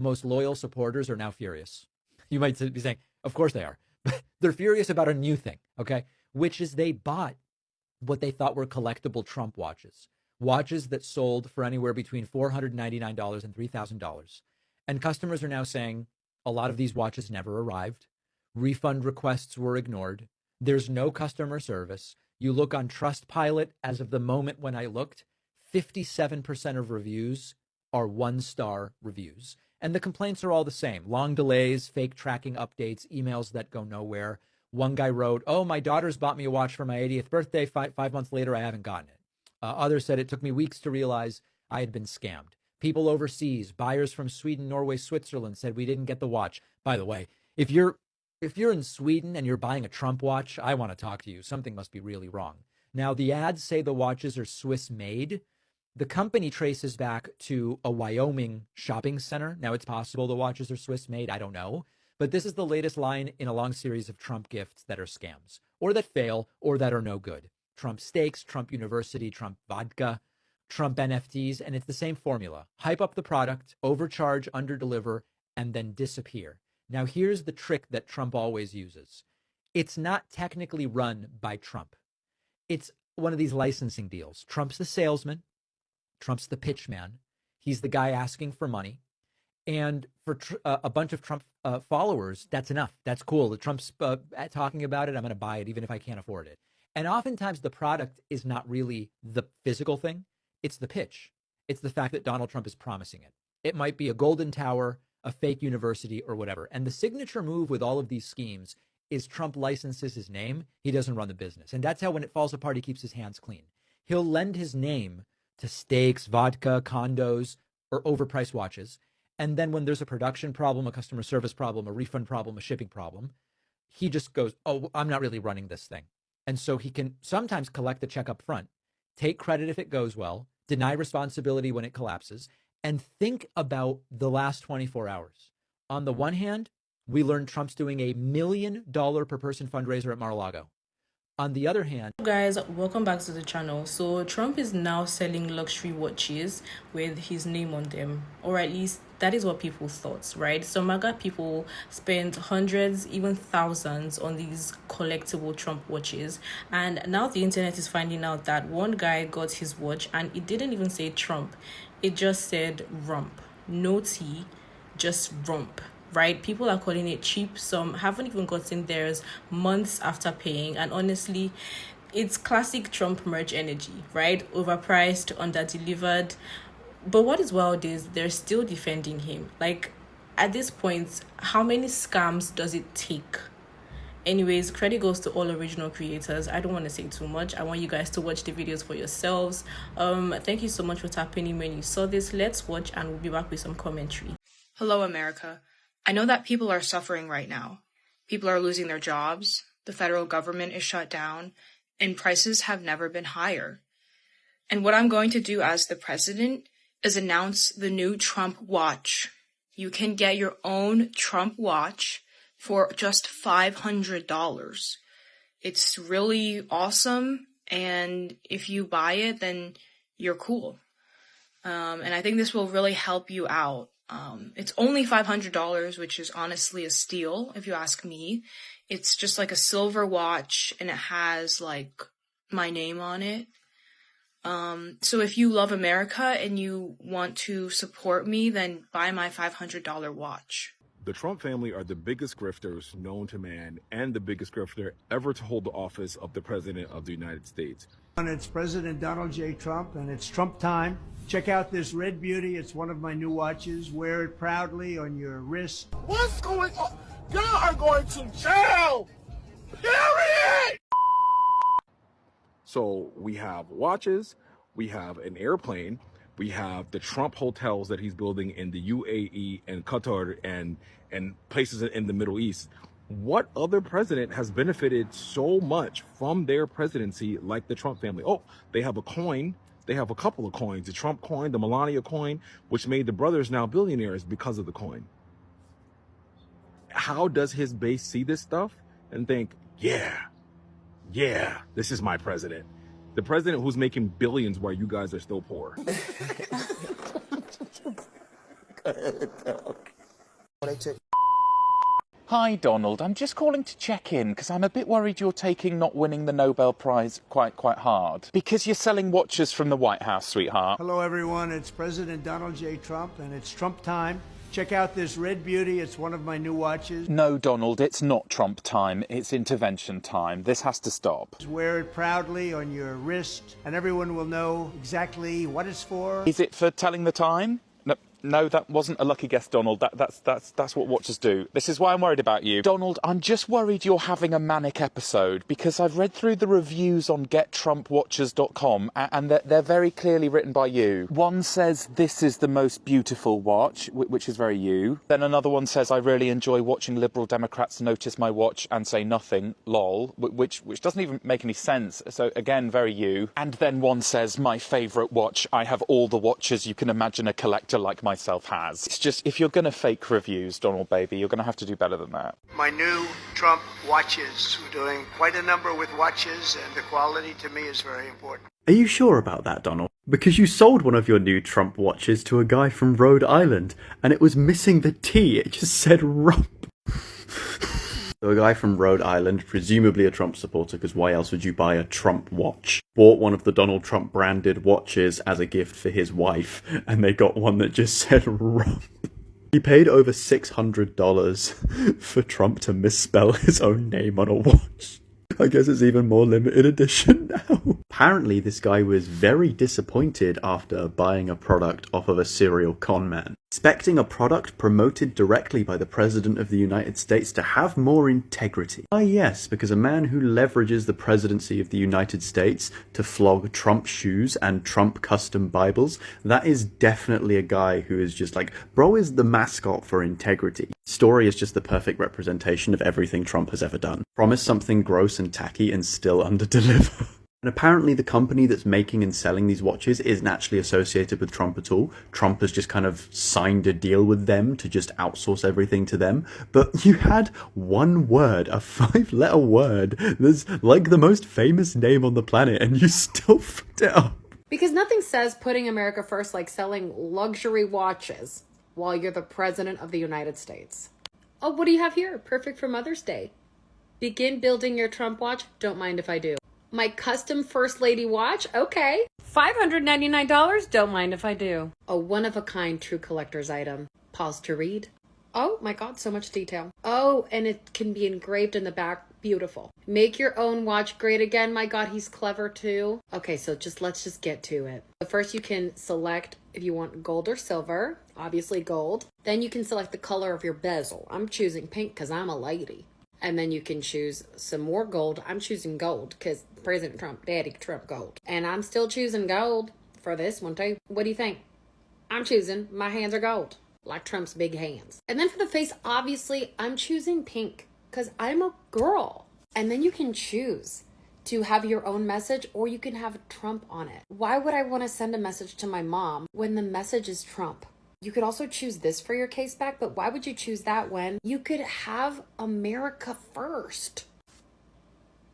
Most loyal supporters are now furious. You might be saying, of course they are. They're furious about a new thing, okay? Which is they bought what they thought were collectible Trump watches that sold for anywhere between $499 and $3,000. And customers are now saying a lot of these watches never arrived. Refund requests were ignored. There's no customer service. You look on Trustpilot, as of the moment when I looked, 57% of reviews are one-star reviews. And the complaints are all the same. Long delays, fake tracking updates, emails that go nowhere. One guy wrote, oh, my daughter's bought me a watch for my 80th birthday. Five months later, I haven't gotten it. Others said it took me weeks to realize I had been scammed. People overseas, buyers from Sweden, Norway, Switzerland said we didn't get the watch. By the way, if you're in Sweden and you're buying a Trump watch, I want to talk to you. Something must be really wrong. Now, the ads say the watches are Swiss made. The company traces back to a Wyoming shopping center. Now, it's possible the watches are Swiss made. I don't know. But this is the latest line in a long series of Trump gifts that are scams, or that fail, or that are no good. Trump steaks, Trump University, Trump vodka, Trump NFTs, and it's the same formula. Hype up the product, overcharge, underdeliver, and then disappear. Now, here's the trick that Trump always uses. It's not technically run by Trump. It's one of these licensing deals. Trump's the salesman. Trump's the pitch man. He's the guy asking for money. And for a bunch of Trump followers, that's enough. That's cool. The Trump's talking about it. I'm going to buy it, even if I can't afford it. And oftentimes the product is not really the physical thing. It's the pitch. It's the fact that Donald Trump is promising it. It might be a golden tower, a fake university, or whatever. And the signature move with all of these schemes is Trump licenses his name. He doesn't run the business. And that's how, when it falls apart, he keeps his hands clean. He'll lend his name to steaks, vodka, condos, or overpriced watches. And then when there's a production problem, a customer service problem, a refund problem, a shipping problem, he just goes, oh, I'm not really running this thing. And so he can sometimes collect the check up front, take credit if it goes well, deny responsibility when it collapses, and think about the last 24 hours. On the one hand, we learned Trump's doing $1 million per person fundraiser at Mar-a-Lago. On the other hand, guys, welcome back to the channel. So Trump is now selling luxury watches with his name on them, or at least that is what people thought, right? So MAGA people spent hundreds, even thousands on these collectible Trump watches, and now the internet is finding out that one guy got his watch and it didn't even say Trump, it just said Rump. No T, just Rump. Right? People are calling it cheap. Some haven't even gotten theirs months after paying. And honestly, it's classic Trump merch energy, right? Overpriced, underdelivered. But what is wild is they're still defending him. Like, at this point, how many scams does it take? Anyways, credit goes to all original creators. I don't want to say too much. I want you guys to watch the videos for yourselves. Thank you so much for tapping in when you saw this. Let's watch and we'll be back with some commentary. Hello, America. I know that people are suffering right now. People are losing their jobs, the federal government is shut down, and prices have never been higher. And what I'm going to do as the president is announce the new Trump watch. You can get your own Trump watch for just $500. It's really awesome, and if you buy it, then you're cool. And I think this will really help you out. It's only $500, which is honestly a steal, if you ask me. It's just like a silver watch, and it has like my name on it. So if you love America and you want to support me, then buy my $500 watch. The Trump family are the biggest grifters known to man and the biggest grifter ever to hold the office of the President of the United States. And it's President Donald J. Trump, and it's Trump time. Check out this red beauty. It's one of my new watches. Wear it proudly on your wrist. What's going on? Y'all are going to jail! Period! So we have watches, we have an airplane, we have the Trump hotels that he's building in the UAE and Qatar and places in the Middle East. What other president has benefited so much from their presidency like the Trump family? Oh, they have a coin. They have a couple of coins, the Trump coin, the Melania coin, which made the brothers now billionaires because of the coin. How does his base see this stuff and think, yeah, this is my president? The president who's making billions while you guys are still poor. Go ahead, dog. Hi, Donald. I'm just calling to check in because I'm a bit worried you're taking not winning the Nobel Prize quite hard. Because you're selling watches from the White House, sweetheart. Hello, everyone. It's President Donald J. Trump, and it's Trump time. Check out this red beauty. It's one of my new watches. No, Donald, it's not Trump time. It's intervention time. This has to stop. Wear it proudly on your wrist, and everyone will know exactly what it's for. Is it for telling the time? No, that wasn't a lucky guess, Donald. That's what watches do. This is why I'm worried about you. Donald, I'm just worried you're having a manic episode because I've read through the reviews on gettrumpwatches.com and they're very clearly written by you. One says, this is the most beautiful watch, which is very you. Then another one says, I really enjoy watching Liberal Democrats notice my watch and say nothing, lol, which doesn't even make any sense. So again, very you. And then one says, my favourite watch. I have all the watches you can imagine a collector like myself has. It's just, if you're going to fake reviews, Donald baby, you're going to have to do better than that. My new Trump watches. We're doing quite a number with watches, and the quality to me is very important. Are you sure about that, Donald? Because you sold one of your new Trump watches to a guy from Rhode Island, and it was missing the T. It just said Rump. So a guy from Rhode Island, presumably a Trump supporter, because why else would you buy a Trump watch, bought one of the Donald Trump branded watches as a gift for his wife, and they got one that just said Rump. He paid over $600 for Trump to misspell his own name on a watch. I guess it's even more limited edition now. Apparently, this guy was very disappointed after buying a product off of a serial con man, expecting a product promoted directly by the President of the United States to have more integrity. Ah yes, because a man who leverages the presidency of the United States to flog Trump shoes and Trump custom Bibles, that is definitely a guy who is just like, bro is the mascot for integrity. Story is just the perfect representation of everything Trump has ever done. Promise something gross and tacky and still underdeliver. And apparently the company that's making and selling these watches isn't actually associated with Trump at all. Trump has just kind of signed a deal with them to just outsource everything to them. But you had one word, a 5-letter word, that's like the most famous name on the planet, and you still fucked it up. Because nothing says putting America first like selling luxury watches while you're the President of the United States. Oh, what do you have here? Perfect for Mother's Day. Begin building your Trump watch. Don't mind if I do. My custom First Lady watch? Okay. $599? Don't mind if I do. A one-of-a-kind true collector's item. Pause to read. Oh my god, so much detail. Oh, and it can be engraved in the back. Beautiful. Make your own watch great again. My god, he's clever too. Okay, so let's just get to it. First, you can select if you want gold or silver. Obviously gold. Then you can select the color of your bezel. I'm choosing pink because I'm a lady. And then you can choose some more gold. I'm choosing gold because President Trump, Daddy Trump gold. And I'm still choosing gold for this one too. What do you think? I'm choosing, my hands are gold, like Trump's big hands. And then for the face, obviously, I'm choosing pink because I'm a girl. And then you can choose to have your own message or you can have Trump on it. Why would I want to send a message to my mom when the message is Trump? You could also choose this for your case back, but why would you choose that when you could have America first?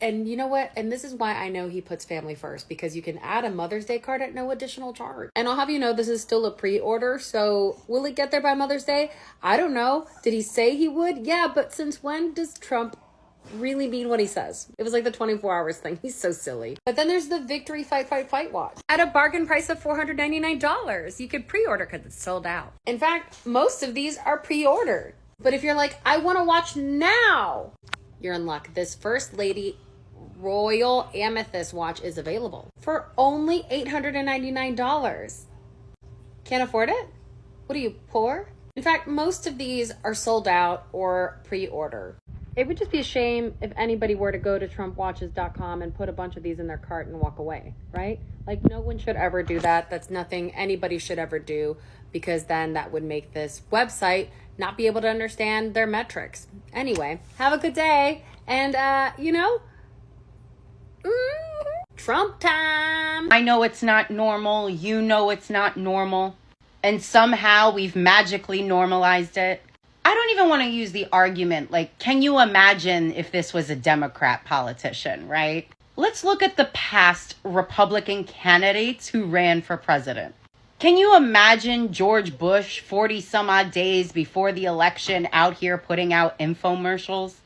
And you know what? And this is why I know he puts family first, because you can add a Mother's Day card at no additional charge. And I'll have you know this is still a pre-order, so will it get there by Mother's Day? I don't know. Did he say he would? Yeah, but since when does Trump really mean what he says? It was like the 24 hours thing. He's so silly. But then there's the Victory Fight Fight Fight watch at a bargain price of $499. You could pre-order because it's sold out. In fact, most of these are pre-ordered. But if you're like, I want to watch now, you're in luck. This First Lady Royal Amethyst watch is available for only $899. Can't afford it? What are you, poor? In fact, most of these are sold out or pre-order. It would just be a shame if anybody were to go to TrumpWatches.com and put a bunch of these in their cart and walk away, right? Like, no one should ever do that. That's nothing anybody should ever do, because then that would make this website not be able to understand their metrics. Anyway, have a good day. And, Trump time. I know it's not normal. You know it's not normal. And somehow we've magically normalized it. I don't even want to use the argument, like, can you imagine if this was a Democrat politician, right? Let's look at the past Republican candidates who ran for president. Can you imagine George Bush 40 some odd days before the election out here putting out infomercials?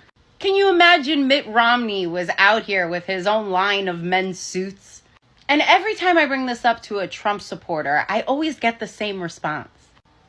Can you imagine Mitt Romney was out here with his own line of men's suits? And every time I bring this up to a Trump supporter, I always get the same response.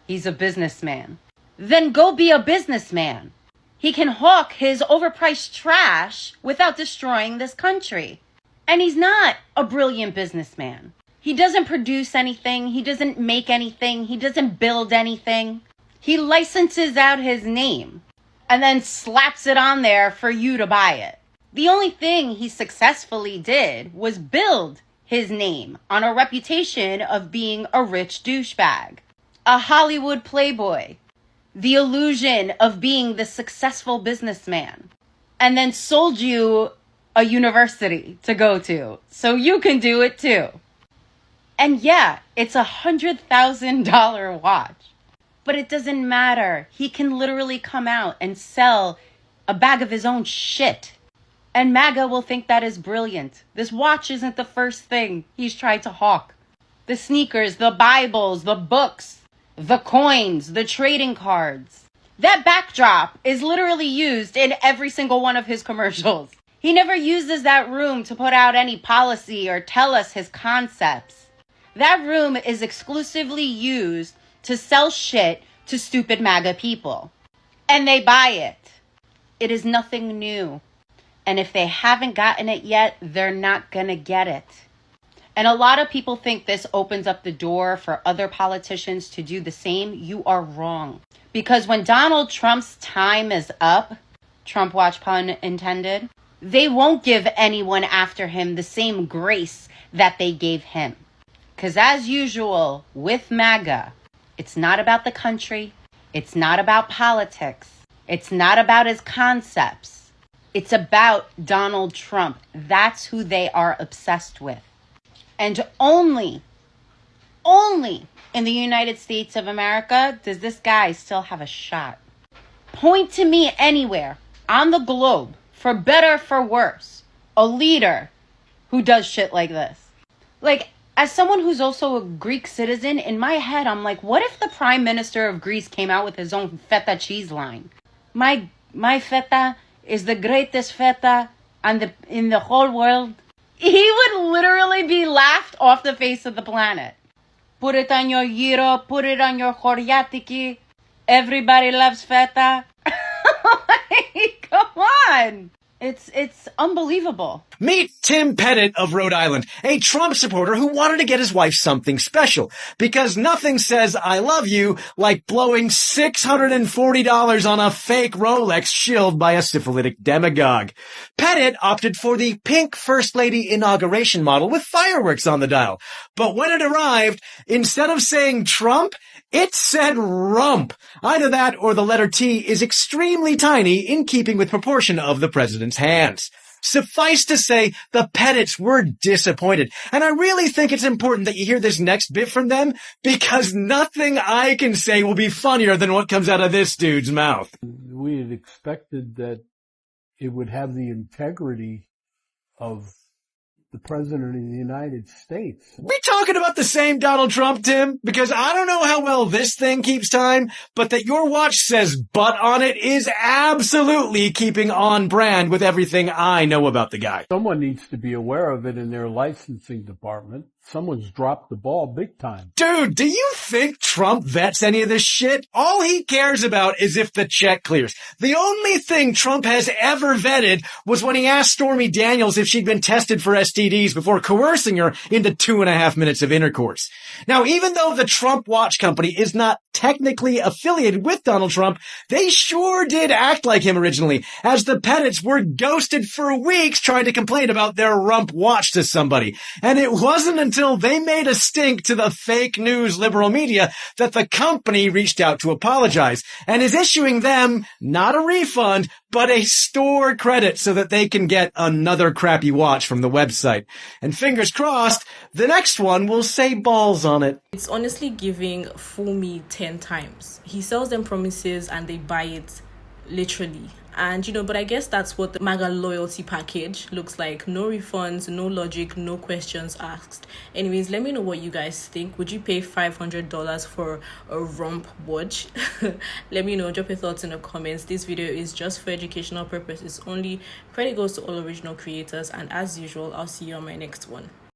He's a businessman. Then go be a businessman. He can hawk his overpriced trash without destroying this country. And he's not a brilliant businessman. He doesn't produce anything. He doesn't make anything. He doesn't build anything. He licenses out his name and then slaps it on there for you to buy it. The only thing he successfully did was build his name on a reputation of being a rich douchebag, a Hollywood playboy, the illusion of being the successful businessman, and then sold you a university to go to so you can do it too. And yeah, it's $100,000 watch. But it doesn't matter. He can literally come out and sell a bag of his own shit. And MAGA will think that is brilliant. This watch isn't the first thing he's tried to hawk. The sneakers, the Bibles, the books, the coins, the trading cards. That backdrop is literally used in every single one of his commercials. He never uses that room to put out any policy or tell us his concepts. That room is exclusively used to sell shit to stupid MAGA people. And they buy it. It is nothing new. And if they haven't gotten it yet, they're not gonna get it. And a lot of people think this opens up the door for other politicians to do the same. You are wrong. Because when Donald Trump's time is up, Trump watch pun intended, they won't give anyone after him the same grace that they gave him. Because as usual, with MAGA, it's not about the country. It's not about politics. It's not about his concepts. It's about Donald Trump. That's who they are obsessed with. And only in the United States of America does this guy still have a shot. Point to me anywhere on the globe, for better, for worse, a leader who does shit like this. Like, as someone who's also a Greek citizen, in my head, I'm like, what if the Prime Minister of Greece came out with his own feta cheese line? My feta is the greatest feta in the whole world. He would literally be laughed off the face of the planet. Put it on your gyro, put it on your choryatiki. Everybody loves feta. Like, come on. It's unbelievable. Meet Tim Pettit of Rhode Island, a Trump supporter who wanted to get his wife something special, because nothing says I love you like blowing $640 on a fake Rolex shilled by a syphilitic demagogue. Pettit opted for the pink First Lady inauguration model with fireworks on the dial. But when it arrived, instead of saying Trump, it said Rump. Either that or the letter T is extremely tiny in keeping with proportion of the president's hands. Suffice to say, the Pettits were disappointed. And I really think it's important that you hear this next bit from them, because nothing I can say will be funnier than what comes out of this dude's mouth. We had expected that it would have the integrity of the President of the United States. We talking about the same Donald Trump, Tim? Because I don't know how well this thing keeps time, but that your watch says butt on it is absolutely keeping on brand with everything I know about the guy. Someone needs to be aware of it in their licensing department. Someone's dropped the ball big time. Dude, do you think Trump vets any of this shit? All he cares about is if the check clears. The only thing Trump has ever vetted was when he asked Stormy Daniels if she'd been tested for STDs before coercing her into 2.5 minutes of intercourse. Now, even though the Trump Watch Company is not technically affiliated with Donald Trump, they sure did act like him originally, as the Pettits were ghosted for weeks trying to complain about their Rump watch to somebody. And it wasn't until they made a stink to the fake news liberal media that the company reached out to apologize and is issuing them not a refund, but a store credit so that they can get another crappy watch from the website. And fingers crossed, the next one will say balls on it. It's honestly giving fool me 10 times. He sells them promises and they buy it literally And but I guess that's what the MAGA loyalty package looks like. No refunds, no logic, no questions asked. Anyways, let me know what you guys think. Would you pay $500 for a Rump watch? Let me know. Drop your thoughts in the comments. This video is just for educational purposes only. Credit goes to all original creators, and as usual, I'll see you on my next one.